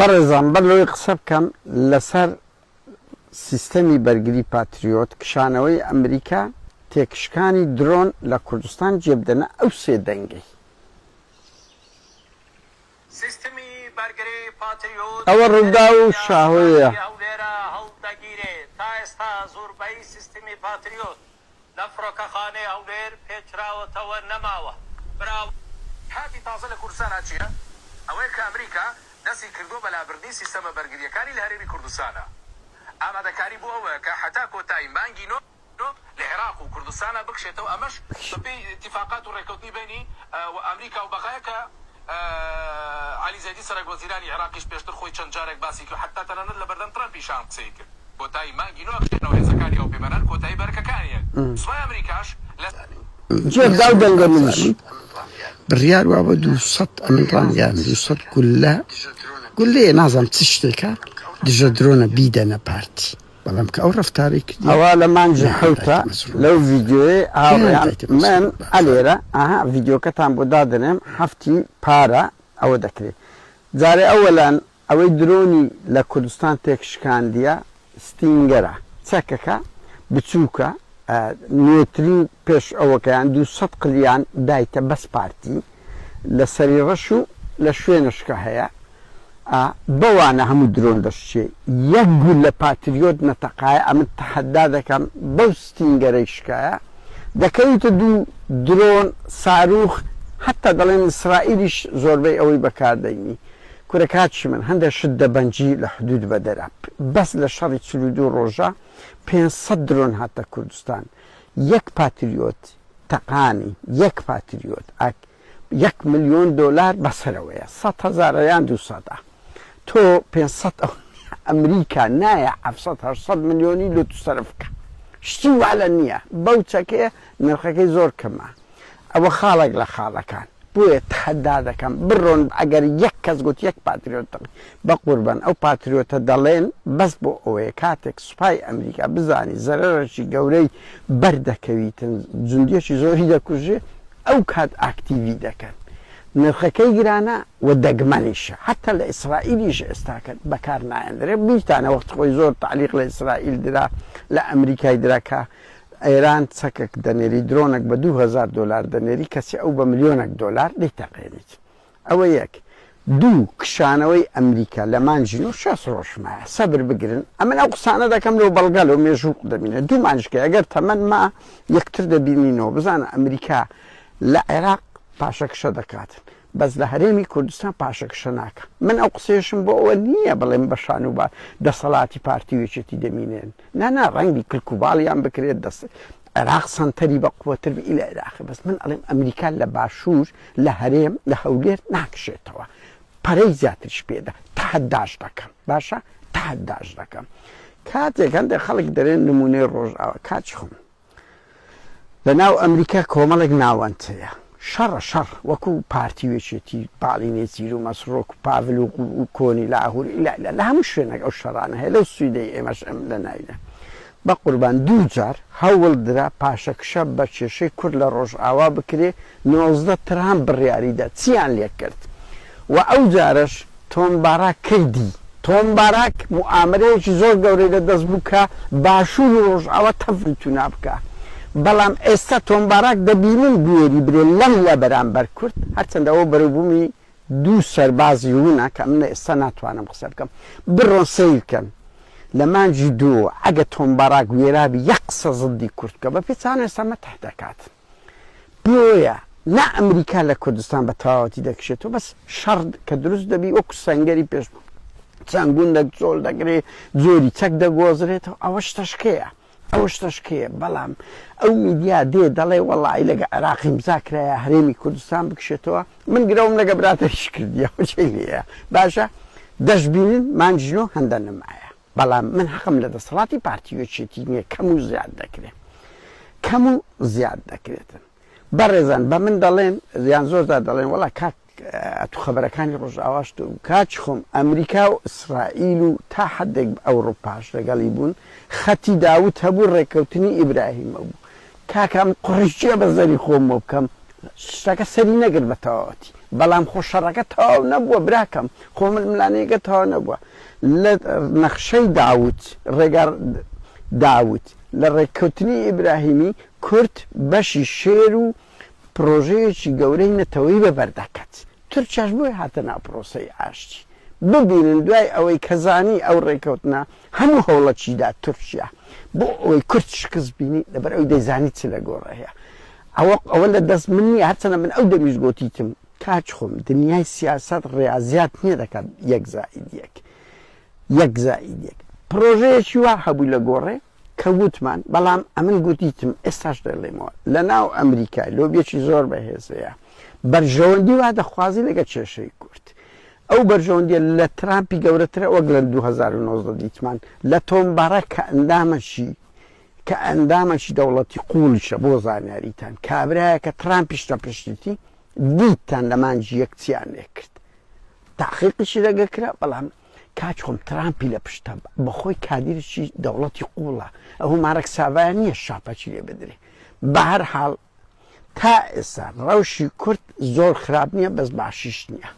بەڕێزان بەلەوەی قسە بکەم لەسەر سیستەمی بەرگری پاتریۆت کشانەوەی ئەمریکا تێکشکانی درۆن لە کوردستان جێبدەنە ئەو سێ دەنگەی سیستمی بەرگری پاتریۆت ئەوە ڕوودا و شاهۆیە هەولێرە هەڵدەگیرێت تا ئێستا زۆربەی سیستمی پاتریۆت لە فڕۆکەخانەی هەولێر پێچراوەتەوە نەماوە براو هاتی تازە لە کوردستانە چییە؟ ئەوەیە کە ئەمریکا دەستی کردووە بەلابردنی سیستەمە بەرگریەکانی لە هەرێمی کوردستانە ئامادەکاری بۆ ئەوە کە حتا کۆتایی مانگی نۆ لە عێراق و کوردستانە بکشێتەوە ئەمەش بەپێی اتفاقات و ڕێکەوتنی بینی ئەمریکا و بەقایە کە علی زەیدی سەرۆک وەزیرانی عێراقیش پێشتر خۆی چەند جارێک باسی کرد حتا تەنانەت لە بەردەم ترامپیشان قسەی کرد کۆتایی مانگی نۆ بکشێنەوە هێزەکانی ئەو پێبەران کۆتایی بەرەکەکانیە سوپای ئەمریکاش جێبدا و دەنگە منیش بڕیار وا بە 200 ئەمریکان یان 200 گولەیە نازانم چ شتێکە دژە درۆنە بیدەنە پارتی بەڵام کە ئەو ڕەفتاری کردی ئەوە لە مانجی حوتە لەو ڤیددیۆی هاوڕێیان من ئەلێرە ئاها ڤیددیۆکەتان بۆ دادنێم هەفتی پارە ئەوە دەکرێت جارێ ئەوەلان ئەوەی درۆنی لە کوردستان تێکشکاندیە ستینگەرە چەکەکە بچووکە نوێترین پێش ئەوەکەیان 200 قلیان دایتە بەس پارتی لە سەری ڕەش و لە شوێنشکە هەیە بەوانە هەموو درۆن دەشتێ یەک گول لە پاتریۆت نەتەقایە ئەمن تەحەدا دەکەم بەو ستینگەرەی شکایە دەکەویتە دوو درۆن ساروخ حتا دەڵێن ئیسرائیلیش زۆربەی ئەوەی بەکاردەینی کورەکاتشی من هەندێک شت دەبەنجی لە حدود بەدەرا بەس لە شەڕی 42 ڕۆژە 500 درۆن هاتە کوردستان یەک پاتریۆت تەقانی یەک پاتریۆت $1 ملیۆن بەسەرەوەیە 100,000 یان 200 تۆ 500 ئەمریکا نایە 700 ملیۆنی لە تو سەرفکە شتی والە نییە بەو چەکەیە نرخەکەی زۆر کەمە ئەوە خاڵێک لە خاڵەکان بۆیە تەحەدا دەکەم بڕۆن ئەگەر یەک کەس گوت یەک پاتریۆت بە قوربان ئەو پاتریۆتە دەڵێن بەس بۆ ئەوەیە کاتێک سوپای ئەمریکا بزانی زەرەرەشی گەورەی بەردەکەویتن جوندیەکی زۆری دەکوژێ ئەو کات ئاکتیڤی دەکەن نرخەکەی گرانە و دەگمەنیشە حتا لە ئیسرائیلیش ئێستاکە بەکار نایەندرێ بیتانە وەخت خۆی زۆر تعلیق لە ئیسرائیل درا لە ئەمریکای دراکە ئێران چەکێک دەنێری درۆنێک بە $2,000 دەنێری کەسی ئەو بە $1,000,000 دەیتەقێنیت ئەوە یەک دوو کشانەوەی ئەمریکا لە مانجین و 6 ڕۆژمایە سەبر بگرن ئەمن ئەو قسانە دەکەم لەو بەڵگە لەو مێژوو دەبینێت دوو مانجکە ئەگەر تەمەەن ما یەکتر دەبینینەوە بزانە ئەمریکا لە عێراق پاشەکشە دەکاتن بەس لە هەرێمی کوردستان پاشەکشە ناکە من ئەو قسێشم بۆ ئەوە نییە بڵێم بەشان و دەسەڵاتی پارتیوێچێتی دەمینێن نانا ڕەنگی کلکوباڵیان بکرێت دەست عێراق سنتەری بە قووەتر بی لە عێراقی بەس من ئەڵێم ئەمریکا لە باشوور لە هەرێم لە هەولێر ناکشێتەوە پەرەی زیاترش پێدا تەحەداش دەکەم باشە تەحەداش دەکەم کاتێک هەندێک خەڵک دەرێن نمونەی ڕۆژئاوا کاچ خۆم لەناو ئەمریکا کۆمەڵێک ناوەندەیە شەڕ وەکو پارتیوێچێتی باڵینێ زیر و مەسرۆک و پاڤل و کۆنی لاهور لە هەموو شوێنێک ئەو شەڕانە هەیە لەو سویدەی ئێمەش ئەم لە ناویدە بە قوربان دوو جار هەوڵ درا پاشەکشە بە کێشەی کورد لە ڕۆژئاوا بکرێ 19 ترام بڕیاریدا چیان لێ کرد و ئەو جارش تۆمباراک کردی تۆمباراک موامرەیەکی زۆر گەورەی لەدەست بوو کە باشووری ڕۆژئاوا تەفری تو نابکە بەڵام ئێستا تۆمباراک دەبینن گوێری برێ لەم لە بەرامبەر کورد هەرچەندەوە بەروبوومی دوو سەربازی وونە کە منە ئێستا ناتوانم قسە بکەم بڕۆن سیرکەن لە مانجی دووە ئەگە تۆمباراک وێرابی یەک قسە زدی کورد کە بە پێچان ئێستا مەتەح دەکات بۆیە نا ئەمریکا لە کوردستان بە تەواوەتی دەکشێتەوە بەس شەڕ کە دروست دەبی وەکو سەنگەری پێش چەند گوندێک جۆڵ دەگرێ جۆری چەک دەگۆزرێتەوە ئەوە شتەشکەیە ئەوە شتەشکەیە بەڵام ئەو میدیا دێ دەڵێ وەڵی لەگە عێراقی امزاکرایە هەرێمی کوردستان بکشێتەوە من گرەوم لەگە براتەش کردیەوە چی لێیە باشە دەشبینن مانجینۆ هەندە نمایە بەڵام من حەقم لە دەسەڵاتی پارتیوێچێتی نییە کەم و زیاد دەکرێت کەم و زیاد دەکرێتن بەڕێزان بە من دەڵێن یان زۆردا دەڵێن وەڵا کاک تو خەبەرەکانی ڕۆژئاواشت و کاچ خۆم ئەمریکا و ئیسرائیل و تا حدێک ئەوڕۆپاش لەگەڵی بوون خەتی داوت هەبوو ڕێکەوتنی ئیبراهیمە بوو کاکەم قڕیشیە بە زەری خۆمەوە بکەم شتەکە سەری نەگرت بە تەواوەتی بەڵام خۆشەڕەکە تەواو نەبووە براکەم خۆ ململانەیەکە تەواو نەبووە لە نەخشەی داوت ڕێگا داوت لە ڕێککەوتنی ئیبراهیمی کورد بەشی شێر و پرۆژەیەکی گەورەی نەتەوەی بەبەردەکەت تورکیاش بۆی هاتە ناو پرۆسەی ئاشتی ببینن دوای ئەوەی کەزانی ئەو ڕێککەوتنە هەموو هەوڵەچیدا تورکیا بۆ ئەوەی کورد شکست بینی لەبەر ئەوی دەیزانی چ لە گۆڕە هەیە ئەوە لە دەست من نیە هەرچەنە من ئەو دەمیش گۆتیتم کاچ خۆم دنیای سیاست ڕێازیات نییە دەکات 1+1 پرۆژەیەکی وا هەبووی لە گۆڕێ کە وتمان بەڵام ئەمن گوتیتم ئێستاش دەڵێمەوە لە ناو ئەمریکای لۆبیەکی زۆر بەهێزەیە بەرژەوەندی وا دەخوازی لەگە کێشەی کورد ئەو بەرژەوەندیە لە ترامپی گەورەترە وەک لە 2019 دیتمان لە تۆمبارە کە ئەندامەشی دەوڵەتی قوڵیشە بۆ زانیاریتان کابرایە کە ترامپیش پشتیتی دیتان لە مانجی یەکچیان لێ کرد تاقیقیشی لەگەکرا بەڵام کاچ خۆم ترامپی لە پشتە بەخۆی کادیرشی دەوڵەتی قوڵە ئەو مارەک ساوایە نییە شاپەچی لێ بدرێ بە هەر حاڵ تا ئێستا ڕەوشی کورد زۆر خراپ نییە بەس باشیش نییە